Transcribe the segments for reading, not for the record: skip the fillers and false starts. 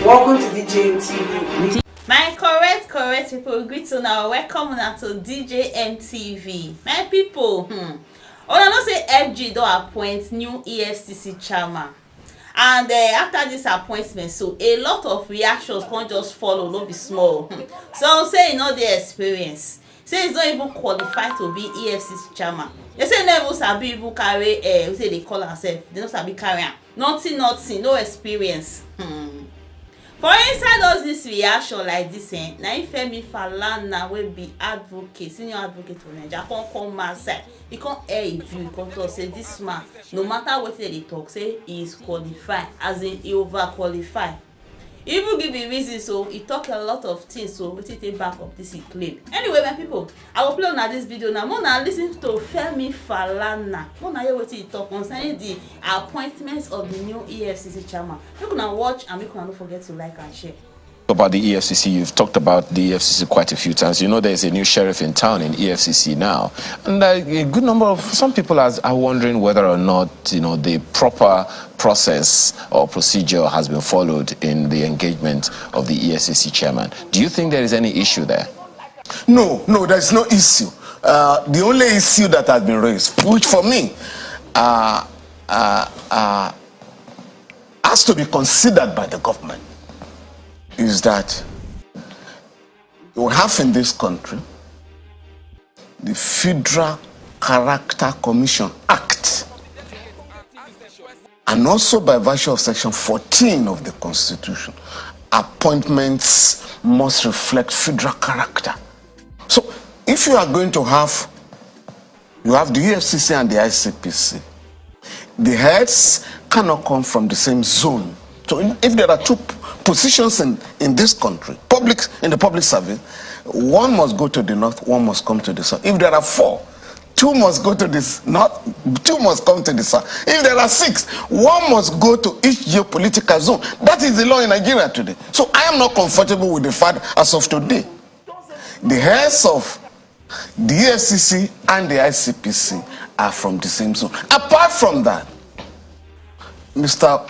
Welcome to DJMTV. My correct people, greet you now. Welcome now to DJMTV. My people, I know say FG don appoint new EFCC chairman, and after this appointment, so a lot of reactions can't just follow, no be small. Some say no dey experience, say he's not even qualified to be EFCC chairman. They say never sabi even carry say they call herself, they no sabi carry am. Nothing, no experience. For inside all this reaction like this, na Femi Falana wey be advocate, senior advocate for Nigeria, come outside. He can't air a view. He can't talk say this man, no matter what they talk, say he is qualified, as in he overqualified. He even give a reason, so he talk a lot of things, so we take back up this he claim. Anyway, my people, I will play on this video now. More now listen to Femi Falana. More now hear what he talk concerning the appointments of the new EFCC chairman. You can watch and you can not forget to like and share. About the EFCC, you've talked about the EFCC quite a few times. You know there's a new sheriff in town in EFCC now, and a good number of some people are wondering whether or not the proper process or procedure has been followed in the engagement of the EFCC chairman. Do you think there is any issue there? No, there's no issue. The only issue that has been raised, which for me has to be considered by the government, is that we have in this country the Federal Character Commission Act, and also by virtue of Section 14 of the Constitution, appointments must reflect federal character. So if you are going to have, you have the EFCC and the ICPC, the heads cannot come from the same zone. So if there are two positions in this country, in the public service, one must go to the north, one must come to the south. If there are four, two must go to the north, two must come to the south. If there are six, one must go to each geopolitical zone. That is the law in Nigeria today. So I am not comfortable with the fact as of today, the heads of the EFCC and the ICPC are from the same zone. Apart from that, Mr.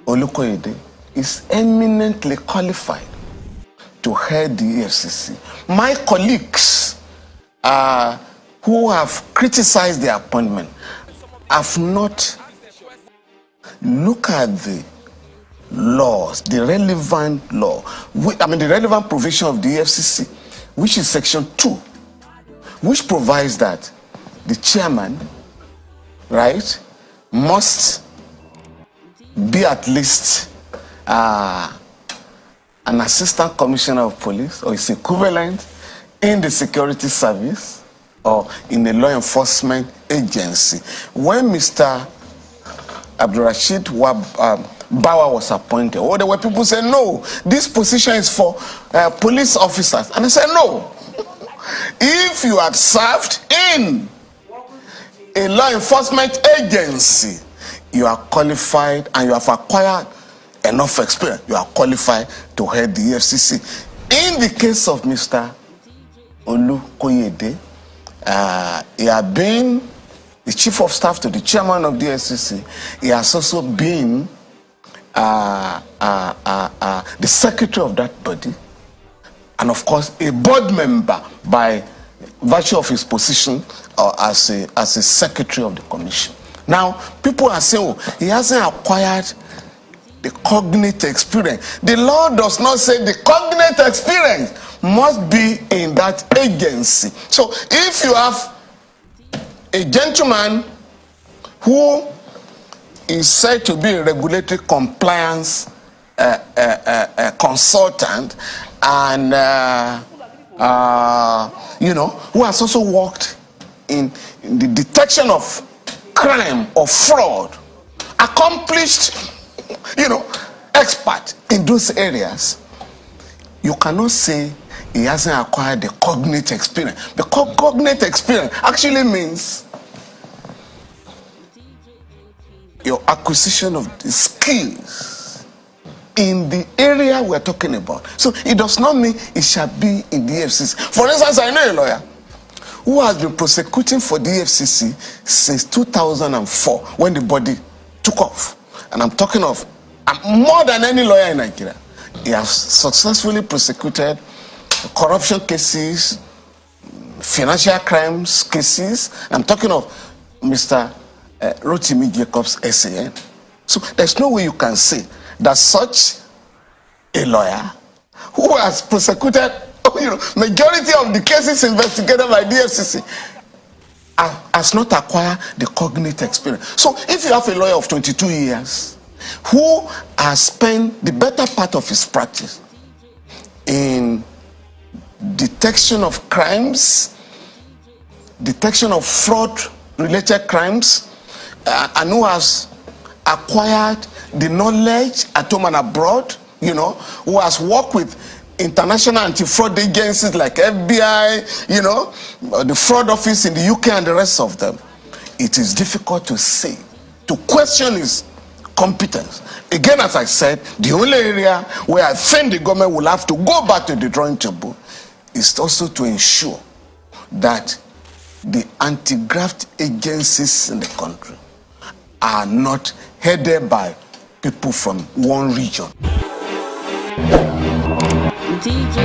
Olukoyede is eminently qualified to head the EFCC. My colleagues who have criticized the appointment have not looked at the laws, the relevant law, the relevant provision of the EFCC, which is Section 2, which provides that the chairman, right, must be at least an assistant commissioner of police or its equivalent in the security service or in a law enforcement agency. When Mr. Abdurrashid Bawa was appointed, there were people saying, no, this position is for police officers. And I said, no. If you had served in a law enforcement agency, you are qualified and you have acquired enough experience, you are qualified to head the EFCC. In the case of Mr. Olukoyede, he had been the chief of staff to the chairman of the EFCC. He has also been the secretary of that body, and of course a board member by virtue of his position as a secretary of the commission. Now, people are saying, oh, he hasn't acquired the cognate experience. The law does not say the cognate experience must be in that agency. So if you have a gentleman who is said to be a regulatory compliance consultant and, who has also worked in the detection of crime or fraud, accomplished, expert in those areas, you cannot say he hasn't acquired the cognate experience. The cognate experience actually means your acquisition of the skills in the area we're talking about. So it does not mean it shall be in the EFCC. For instance, I know a lawyer who has been prosecuting for the EFCC since 2004 when the body took off. And I'm talking of more than any lawyer in Nigeria. He has successfully prosecuted corruption cases, financial crimes cases. I'm talking of Mr. Rotimi Jacobs SAN. So there's no way you can say that such a lawyer who has prosecuted majority of the cases investigated by the EFCC has not acquired the cognate experience. So if you have a lawyer of 22 years who has spent the better part of his practice in detection of crimes, detection of fraud-related crimes, and who has acquired the knowledge at home and abroad, who has worked with international anti-fraud agencies like FBI, the fraud office in the UK and the rest of them, it is difficult to say, to question his competence. Again, as I said, the only area where I think the government will have to go back to the drawing table is also to ensure that the anti-graft agencies in the country are not headed by people from one region. DJ